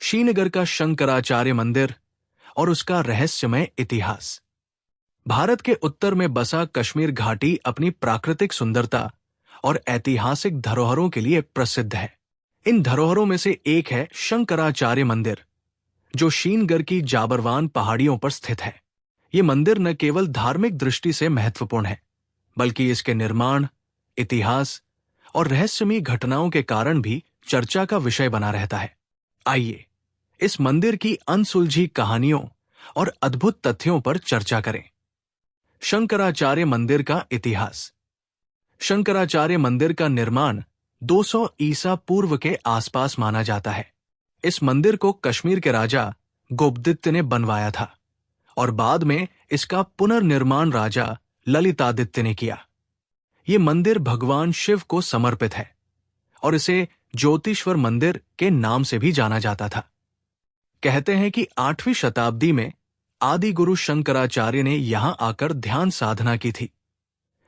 श्रीनगर का शंकराचार्य मंदिर और उसका रहस्यमय इतिहास। भारत के उत्तर में बसा कश्मीर घाटी अपनी प्राकृतिक सुंदरता और ऐतिहासिक धरोहरों के लिए प्रसिद्ध है। इन धरोहरों में से एक है शंकराचार्य मंदिर, जो श्रीनगर की जाबरवान पहाड़ियों पर स्थित है। ये मंदिर न केवल धार्मिक दृष्टि से महत्वपूर्ण है, बल्कि इसके निर्माण, इतिहास और रहस्यमयी घटनाओं के कारण भी चर्चा का विषय बना रहता है। आइए इस मंदिर की अनसुलझी कहानियों और अद्भुत तथ्यों पर चर्चा करें। शंकराचार्य मंदिर का इतिहास। शंकराचार्य मंदिर का निर्माण 200 ईसा पूर्व के आसपास माना जाता है। इस मंदिर को कश्मीर के राजा गुप्तदित्य ने बनवाया था और बाद में इसका पुनर्निर्माण राजा ललितादित्य ने किया। ये मंदिर भगवान शिव को समर्पित है और इसे ज्योतिश्वर मंदिर के नाम से भी जाना जाता था। कहते हैं कि 8वीं शताब्दी में आदि गुरु शंकराचार्य ने यहां आकर ध्यान साधना की थी,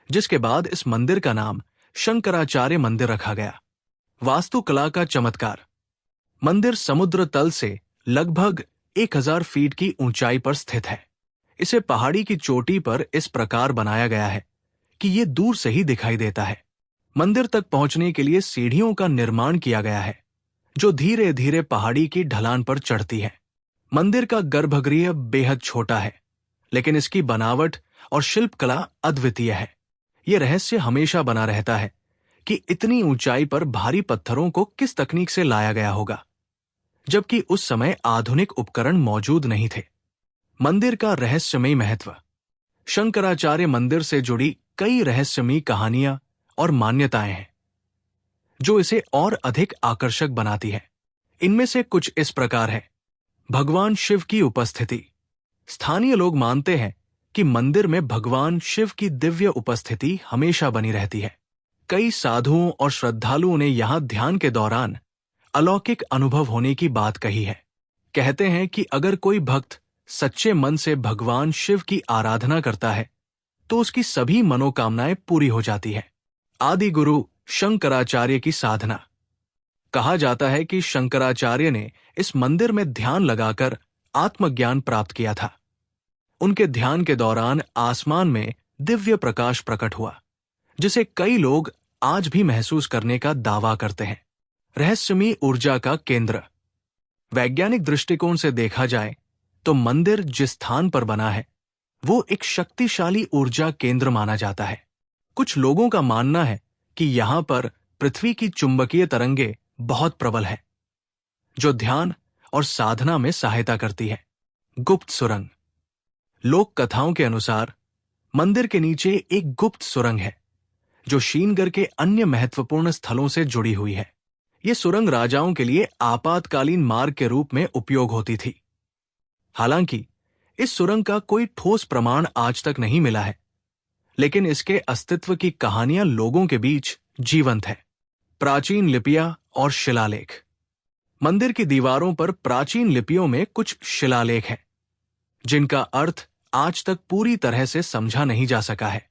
जिसके बाद इस मंदिर का नाम शंकराचार्य मंदिर रखा गया। वास्तुकला का चमत्कार। मंदिर समुद्र तल से लगभग 1000 फीट की ऊंचाई पर स्थित है। इसे पहाड़ी की चोटी पर इस प्रकार बनाया गया है कि ये दूर से ही दिखाई देता है। मंदिर तक पहुंचने के लिए सीढ़ियों का निर्माण किया गया है, जो धीरे धीरे पहाड़ी की ढलान पर चढ़ती है। मंदिर का गर्भगृह बेहद छोटा है, लेकिन इसकी बनावट और शिल्पकला अद्वितीय है। यह रहस्य हमेशा बना रहता है कि इतनी ऊंचाई पर भारी पत्थरों को किस तकनीक से लाया गया होगा, जबकि उस समय आधुनिक उपकरण मौजूद नहीं थे। मंदिर का रहस्यमयी महत्व। शंकराचार्य मंदिर से जुड़ी कई रहस्यमयी कहानियां और मान्यताएं हैं, जो इसे और अधिक आकर्षक बनाती है। इनमें से कुछ इस प्रकार है। भगवान शिव की उपस्थिति। स्थानीय लोग मानते हैं कि मंदिर में भगवान शिव की दिव्य उपस्थिति हमेशा बनी रहती है। कई साधुओं और श्रद्धालुओं ने यहां ध्यान के दौरान अलौकिक अनुभव होने की बात कही है। कहते हैं कि अगर कोई भक्त सच्चे मन से भगवान शिव की आराधना करता है तो उसकी सभी मनोकामनाएं पूरी हो जाती है। आदि गुरु शंकराचार्य की साधना। कहा जाता है कि शंकराचार्य ने इस मंदिर में ध्यान लगाकर आत्मज्ञान प्राप्त किया था। उनके ध्यान के दौरान आसमान में दिव्य प्रकाश प्रकट हुआ, जिसे कई लोग आज भी महसूस करने का दावा करते हैं। रहस्यमयी ऊर्जा का केंद्र। वैज्ञानिक दृष्टिकोण से देखा जाए तो मंदिर जिस स्थान पर बना है वो एक शक्तिशाली ऊर्जा केंद्र माना जाता है। कुछ लोगों का मानना है कि यहां पर पृथ्वी की चुंबकीय तरंगे बहुत प्रबल है, जो ध्यान और साधना में सहायता करती है। गुप्त सुरंग। लोक कथाओं के अनुसार मंदिर के नीचे एक गुप्त सुरंग है, जो श्रीनगर के अन्य महत्वपूर्ण स्थलों से जुड़ी हुई है। यह सुरंग राजाओं के लिए आपातकालीन मार्ग के रूप में उपयोग होती थी। हालांकि इस सुरंग का कोई ठोस प्रमाण आज तक नहीं मिला है, लेकिन इसके अस्तित्व की कहानियां लोगों के बीच जीवंत है। प्राचीन लिपियां और शिलालेख। मंदिर की दीवारों पर प्राचीन लिपियों में कुछ शिलालेख हैं, जिनका अर्थ आज तक पूरी तरह से समझा नहीं जा सका है।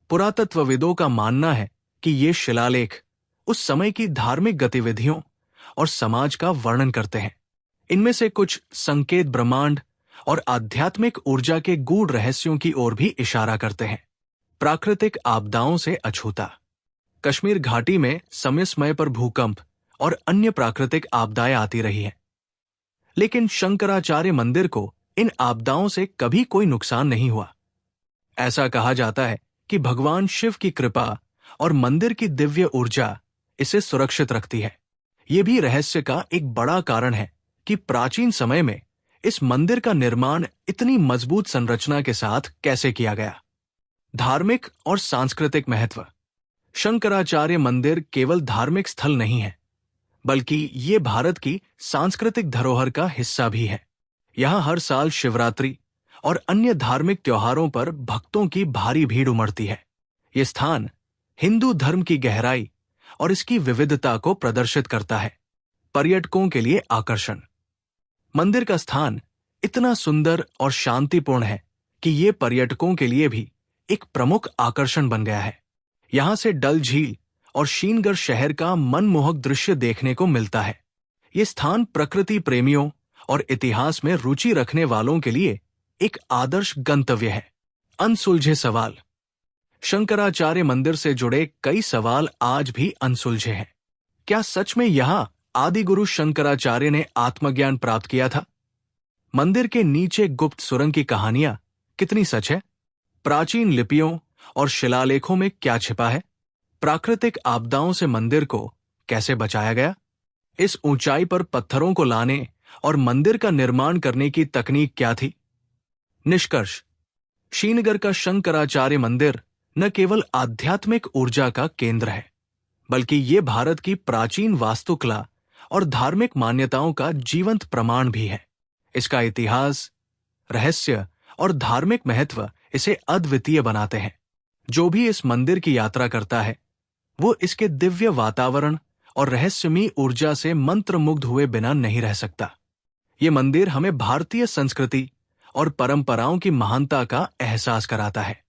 पुरातत्वविदों का मानना है कि ये शिलालेख उस समय की धार्मिक गतिविधियों और समाज का वर्णन करते हैं। इनमें से कुछ संकेत ब्रह्मांड और आध्यात्मिक ऊर्जा के गूढ़ रहस्यों की ओर भी इशारा करते हैं। प्राकृतिक आपदाओं से अछूता। कश्मीर घाटी में समय समय पर भूकंप और अन्य प्राकृतिक आपदाएं आती रही हैं, लेकिन शंकराचार्य मंदिर को इन आपदाओं से कभी कोई नुकसान नहीं हुआ। ऐसा कहा जाता है कि भगवान शिव की कृपा और मंदिर की दिव्य ऊर्जा इसे सुरक्षित रखती है। यह भी रहस्य का एक बड़ा कारण है कि प्राचीन समय में इस मंदिर का निर्माण इतनी मजबूत संरचना के साथ कैसे किया गया। धार्मिक और सांस्कृतिक महत्व। शंकराचार्य मंदिर केवल धार्मिक स्थल नहीं है, बल्कि ये भारत की सांस्कृतिक धरोहर का हिस्सा भी है। यहाँ हर साल शिवरात्रि और अन्य धार्मिक त्योहारों पर भक्तों की भारी भीड़ उमड़ती है। ये स्थान हिंदू धर्म की गहराई और इसकी विविधता को प्रदर्शित करता है। पर्यटकों के लिए आकर्षण। मंदिर का स्थान इतना सुंदर और शांतिपूर्ण है कि ये पर्यटकों के लिए भी एक प्रमुख आकर्षण बन गया है। यहाँ से डल झील और श्रीनगर शहर का मनमोहक दृश्य देखने को मिलता है। ये स्थान प्रकृति प्रेमियों और इतिहास में रुचि रखने वालों के लिए एक आदर्श गंतव्य है। अनसुलझे सवाल। शंकराचार्य मंदिर से जुड़े कई सवाल आज भी अनसुलझे हैं। क्या सच में यहां आदिगुरु शंकराचार्य ने आत्मज्ञान प्राप्त किया था? मंदिर के नीचे गुप्त सुरंग की कहानियां कितनी सच है? प्राचीन लिपियों और शिलालेखों में क्या छिपा है? प्राकृतिक आपदाओं से मंदिर को कैसे बचाया गया? इस ऊंचाई पर पत्थरों को लाने और मंदिर का निर्माण करने की तकनीक क्या थी? निष्कर्ष। श्रीनगर का शंकराचार्य मंदिर न केवल आध्यात्मिक ऊर्जा का केंद्र है, बल्कि ये भारत की प्राचीन वास्तुकला और धार्मिक मान्यताओं का जीवंत प्रमाण भी है। इसका इतिहास, रहस्य और धार्मिक महत्व इसे अद्वितीय बनाते हैं। जो भी इस मंदिर की यात्रा करता है, वो इसके दिव्य वातावरण और रहस्यमयी ऊर्जा से मंत्रमुग्ध हुए बिना नहीं रह सकता। ये मंदिर हमें भारतीय संस्कृति और परंपराओं की महानता का एहसास कराता है।